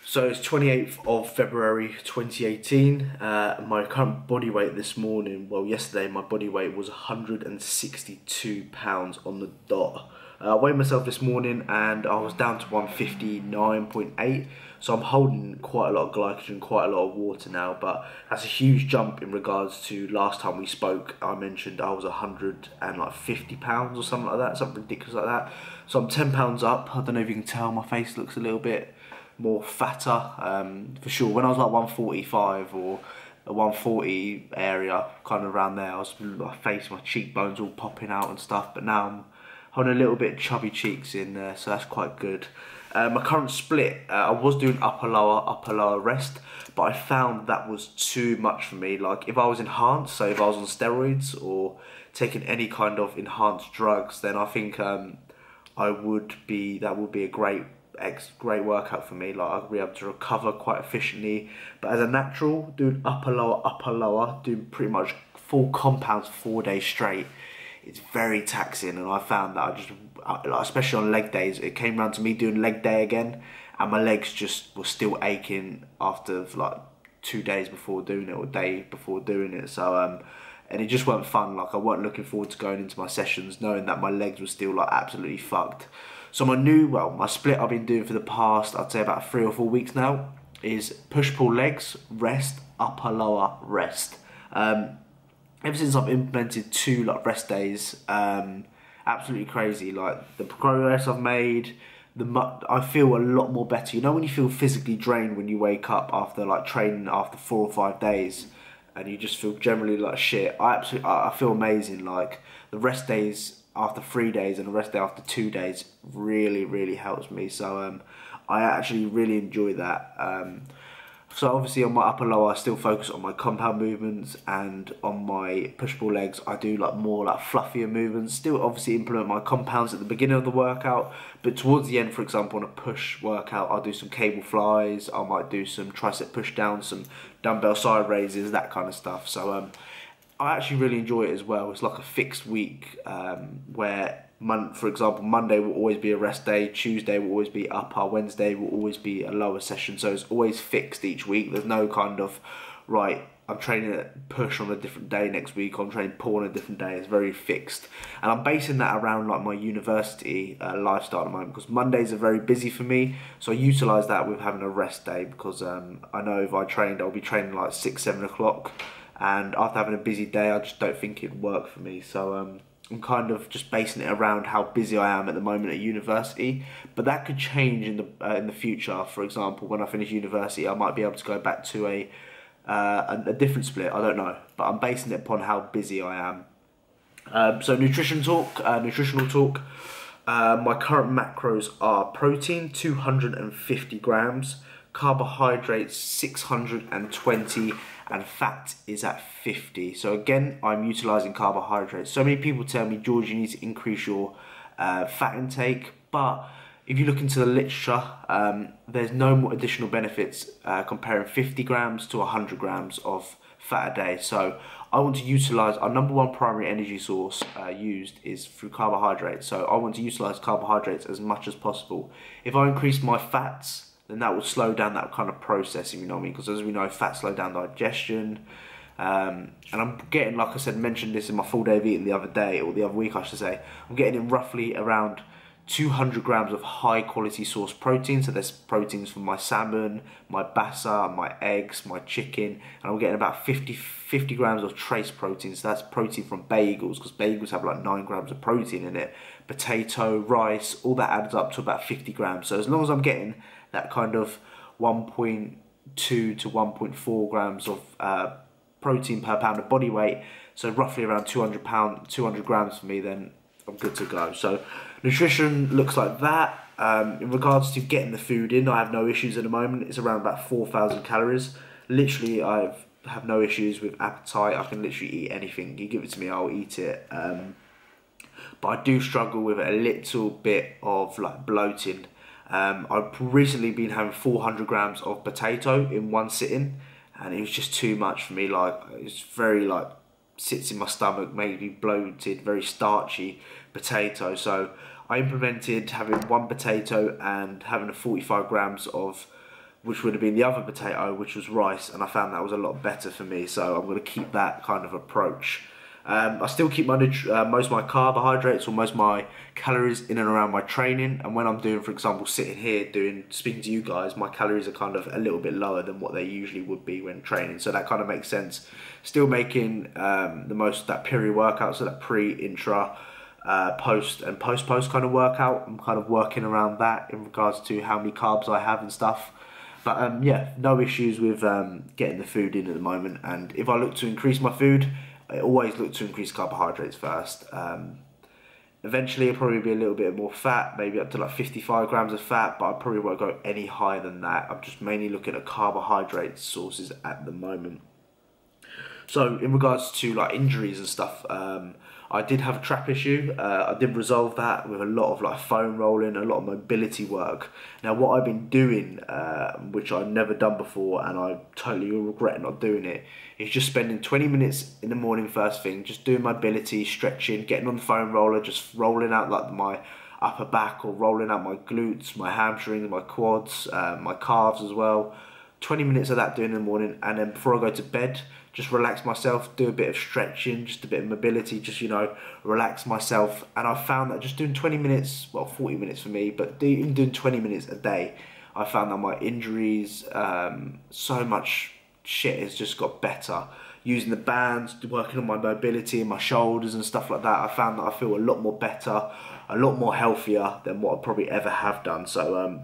So it's 28th of February 2018. My current body weight this morning, well yesterday my body weight was 162 pounds on the dot. I weighed myself this morning and I was down to 159.8, so I'm holding quite a lot of glycogen, quite a lot of water now, but that's a huge jump in regards to last time we spoke. I mentioned I was 150 pounds or something like that, something ridiculous like that. So I'm 10 pounds up. I don't know if you can tell, my face looks a little bit more fatter, for sure. When I was like 145 or a 140 area, kind of around there, my face, my cheekbones all popping out and stuff, but now I'm holding a little bit chubby cheeks in there, so that's quite good. My current split, I was doing upper lower rest, but I found that was too much for me. Like if I was enhanced, so if I was on steroids or taking any kind of enhanced drugs, then I think that would be a great workout for me. Like I'd be able to recover quite efficiently, but as a natural, doing upper lower, doing pretty much full compounds 4 days straight, it's very taxing. And I found that especially on leg days, it came around to me doing leg day again, and my legs just were still aching after like 2 days before doing it or day before doing it. So and it just weren't fun. Like I weren't looking forward to going into my sessions knowing that my legs were still like absolutely fucked. So my split I've been doing for the past, I'd say about 3 or 4 weeks now, is push-pull legs, rest, upper, lower, rest. Ever since I've implemented 2 like rest days, absolutely crazy. Like the progress I've made, I feel a lot more better. You know when you feel physically drained when you wake up after like training after 4 or 5 days, and you just feel generally like shit. I feel amazing. Like the rest days after 3 days and the rest day after 2 days really helps me. So I actually really enjoy that. So obviously on my upper lower I still focus on my compound movements, and on my push-pull legs I do like more like fluffier movements. Still obviously implement my compounds at the beginning of the workout, but towards the end, for example on a push workout, I'll do some cable flies, I might do some tricep push downs, some dumbbell side raises, that kind of stuff. So I actually really enjoy it as well. It's like a fixed week where, for example, Monday will always be a rest day, Tuesday will always be upper, Wednesday will always be a lower session. So it's always fixed each week. There's no kind of, right, I'm training at push on a different day next week, I'm training pull on a different day. It's very fixed. And I'm basing that around like my university lifestyle at the moment, because Mondays are very busy for me. So I utilise that with having a rest day, because I know if I trained, I'll be training like 6, 7 o'clock. And after having a busy day, I just don't think it'd work for me. So I'm kind of just basing it around how busy I am at the moment at university. But that could change in the future. For example, when I finish university, I might be able to go back to a different split. I don't know, but I'm basing it upon how busy I am. So nutritional talk. My current macros are protein 250 grams, carbohydrates 620, and fat is at 50. So again, I'm utilising carbohydrates. So many people tell me, George, you need to increase your fat intake, but if you look into the literature, there's no more additional benefits comparing 50 grams to 100 grams of fat a day. So I want to utilise, our #1 primary energy source used is through carbohydrates. So I want to utilise carbohydrates as much as possible. If I increase my fats, then that will slow down that kind of processing, you know what I mean? Because as we know, fat slow down digestion. And I'm getting, like I said, mentioned this in my full day of eating the other day, or the other week I should say, I'm getting in roughly around 200 grams of high quality source protein. So there's proteins from my salmon, my bassa, my eggs, my chicken, and I'm getting about 50 grams of trace protein. So that's protein from bagels, because bagels have like 9 grams of protein in it. Potato, rice, all that adds up to about 50 grams. So as long as I'm getting that kind of 1.2 to 1.4 grams of protein per pound of body weight, so roughly around 200 grams for me, then I'm good to go. So nutrition looks like that. In regards to getting the food in, I have no issues at the moment. It's around about 4,000 calories. Literally, I have no issues with appetite. I can literally eat anything. You give it to me, I'll eat it. But I do struggle with a little bit of like bloating. I've recently been having 400 grams of potato in one sitting, and it was just too much for me. Like it's very like sits in my stomach, made me bloated, very starchy potato. So I implemented having one potato and having a 45 grams of which would have been the other potato, which was rice, and I found that was a lot better for me. So I'm going to keep that kind of approach. I still keep my most of my carbohydrates or most of my calories in and around my training, and when I'm doing, for example, sitting here speaking to you guys, my calories are kind of a little bit lower than what they usually would be when training, so that kind of makes sense. Still making the most of that period workout, so that pre, intra, post and post kind of workout. I'm kind of working around that in regards to how many carbs I have and stuff. But yeah, no issues with getting the food in at the moment, and if I look to increase my food, I always look to increase carbohydrates first. Eventually it'll probably be a little bit more fat, maybe up to like 55 grams of fat, but I probably won't go any higher than that. I'm just mainly looking at carbohydrate sources at the moment. So in regards to like injuries and stuff, I did have a trap issue. I did resolve that with a lot of like foam rolling, a lot of mobility work. Now what I've been doing, which I've never done before, and I totally regret not doing it, is just spending 20 minutes in the morning first thing, just doing mobility, stretching, getting on the foam roller, just rolling out like my upper back, or rolling out my glutes, my hamstrings, my quads, my calves as well. 20 minutes of that doing in the morning, and then before I go to bed, just relax myself, do a bit of stretching, just a bit of mobility, just, you know, relax myself. And I found that just doing 20 minutes, well, 40 minutes for me, but even doing 20 minutes a day, I found that my injuries, so much shit has just got better. Using the bands, working on my mobility and my shoulders and stuff like that, I found that I feel a lot more better, a lot more healthier than what I probably ever have done. So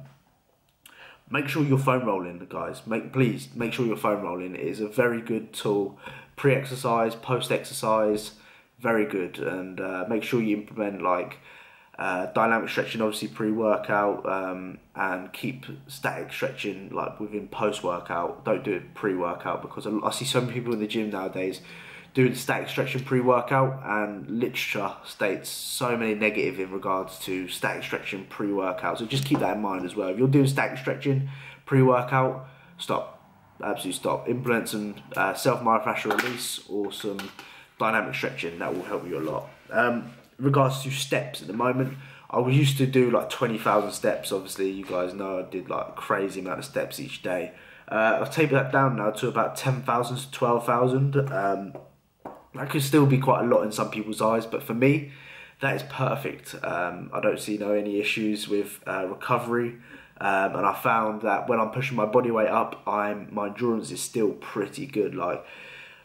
make sure you're foam rolling, guys. Please make sure you're foam rolling. It is a very good tool, pre-exercise, post-exercise, very good. And make sure you implement like dynamic stretching, obviously pre-workout, and keep static stretching like within post-workout. Don't do it pre-workout, because I see so many people in the gym nowadays doing static stretching pre-workout, and literature states so many negative in regards to static stretching pre-workout. So just keep that in mind as well. If you're doing static stretching pre-workout, stop. Absolutely stop. Implement some self-myofascial release or some dynamic stretching. That will help you a lot. In regards to steps at the moment, I used to do like 20,000 steps. Obviously, you guys know I did like a crazy amount of steps each day. I've tapered that down now to about 10,000 to 12,000. That could still be quite a lot in some people's eyes, but for me, that is perfect. I don't see any issues with recovery, and I found that when I'm pushing my body weight up, my endurance is still pretty good. Like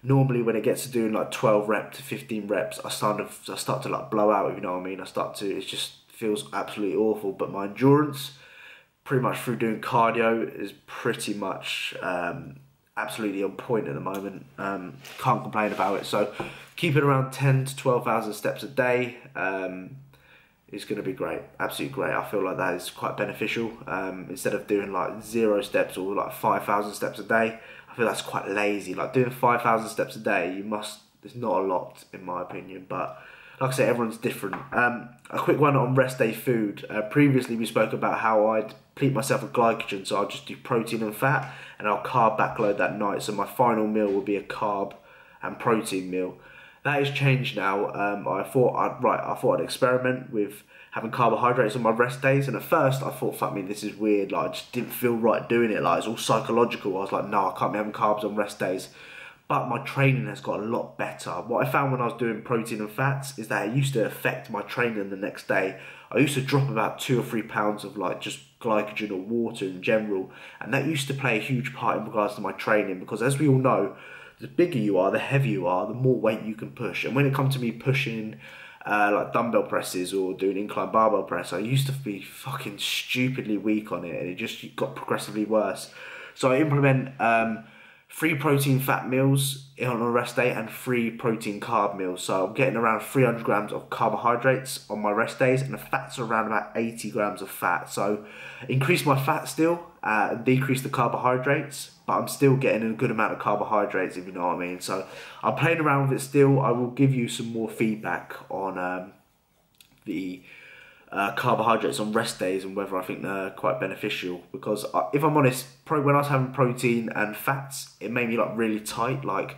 normally when it gets to doing like 12 reps to 15 reps, I start to like blow out, if you know what I mean. It just feels absolutely awful, but my endurance, pretty much through doing cardio, is pretty much absolutely on point at the moment. Can't complain about it. So keeping around 10 to 12,000 steps a day is going to be great, absolutely great. I feel like that is quite beneficial. Instead of doing like 0 steps or like 5,000 steps a day, I feel that's quite lazy. Like doing 5,000 steps a day, there's not a lot in my opinion, but like I say, everyone's different. A quick one on rest day food. Previously we spoke about how I'd deplete myself with glycogen, so I'll just do protein and fat, and I'll carb backload that night. So my final meal will be a carb and protein meal. That has changed now. I thought I'd experiment with having carbohydrates on my rest days, and at first I thought, fuck me, this is weird. Like I just didn't feel right doing it. Like it's all psychological. I was like, no, I can't be having carbs on rest days. But my training has got a lot better. What I found when I was doing protein and fats is that it used to affect my training the next day. I used to drop about 2 or 3 pounds of like just glycogen or water in general, and that used to play a huge part in regards to my training, because as we all know, the bigger you are, the heavier you are, the more weight you can push. And when it comes to me pushing like dumbbell presses or doing incline barbell press, I used to be fucking stupidly weak on it, and it just got progressively worse. So I implement 3 protein fat meals on a rest day and 3 protein carb meals. So I'm getting around 300 grams of carbohydrates on my rest days, and the fats are around about 80 grams of fat. So increase my fat still and decrease the carbohydrates, but I'm still getting a good amount of carbohydrates, if you know what I mean. So I'm playing around with it still. I will give you some more feedback on the carbohydrates on rest days and whether I think they're quite beneficial, because if I'm honest, when I was having protein and fats, it made me like really tight. Like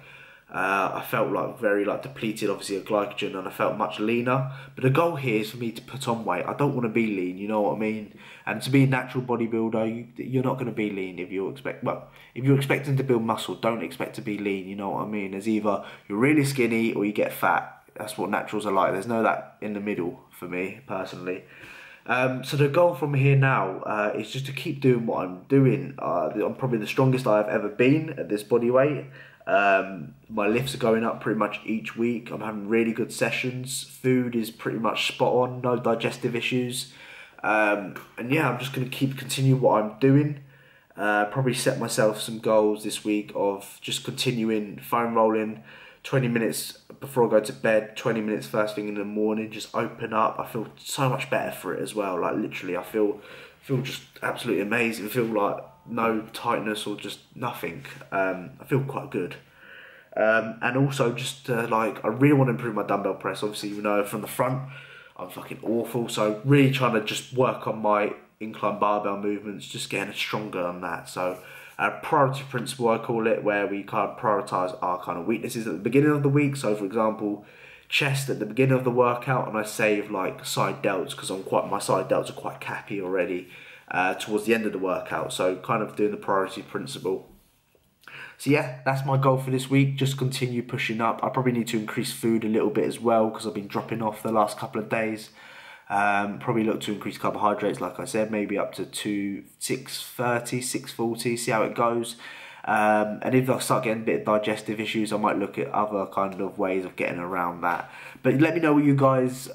I felt like very depleted, obviously, of glycogen, and I felt much leaner. But the goal here is for me to put on weight. I don't want to be lean, you know what I mean? And to be a natural bodybuilder, you're not going to be lean if you expect. Well, if you're expecting to build muscle, don't expect to be lean. You know what I mean? There's either you're really skinny or you get fat. That's what naturals are like. There's no that in the middle for me personally. So the goal from here now is just to keep doing what I'm doing. I'm probably the strongest I've ever been at this body weight. My lifts are going up pretty much each week. I'm having really good sessions. Food is pretty much spot on, no digestive issues. And yeah, I'm just going to continue what I'm doing. Probably set myself some goals this week of just continuing foam rolling 20 minutes before I go to bed, 20 minutes first thing in the morning, just open up. I feel so much better for it as well. Like literally, I feel just absolutely amazing. I feel like no tightness or just nothing. I feel quite good. And also just I really want to improve my dumbbell press. Obviously, you know, from the front, I'm fucking awful. So really trying to just work on my incline barbell movements, just getting stronger on that. So priority principle, I call it, where we kind of prioritize our kind of weaknesses at the beginning of the week. So for example, chest at the beginning of the workout, and I save like side delts because my side delts are quite cappy already towards the end of the workout. So kind of doing the priority principle. So yeah, that's my goal for this week. Just continue pushing up. I probably need to increase food a little bit as well because I've been dropping off the last couple of days. Probably look to increase carbohydrates, like I said, maybe up to 630, 640, see how it goes. And if I start getting a bit of digestive issues, I might look at other kind of ways of getting around that. But let me know what you guys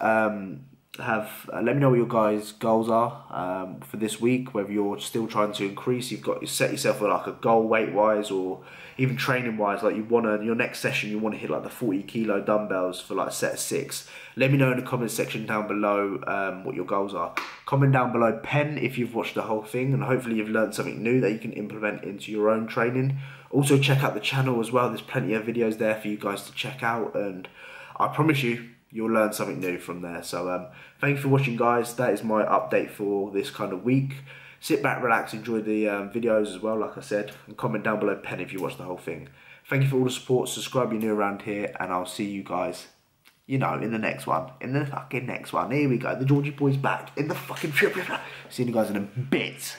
let me know what your guys' goals are for this week, whether you're still trying to increase, you set yourself like a goal weight wise or even training wise, like your next session you want to hit like the 40 kilo dumbbells for like set 6. Let me know in the comment section down below what your goals are. Comment down below pen if you've watched the whole thing, and hopefully you've learned something new that you can implement into your own training. Also check out the channel as well, there's plenty of videos there for you guys to check out, and I promise you'll learn something new from there. So thank you for watching, guys. That is my update for this kind of week. Sit back, relax, enjoy the videos as well, like I said, and comment down below pen if you watch the whole thing. Thank you for all the support. Subscribe if you're new around here, and I'll see you guys, you know, in the next one. In the fucking next one. Here we go. The Georgie boy's back in the fucking trip. See you guys in a bit.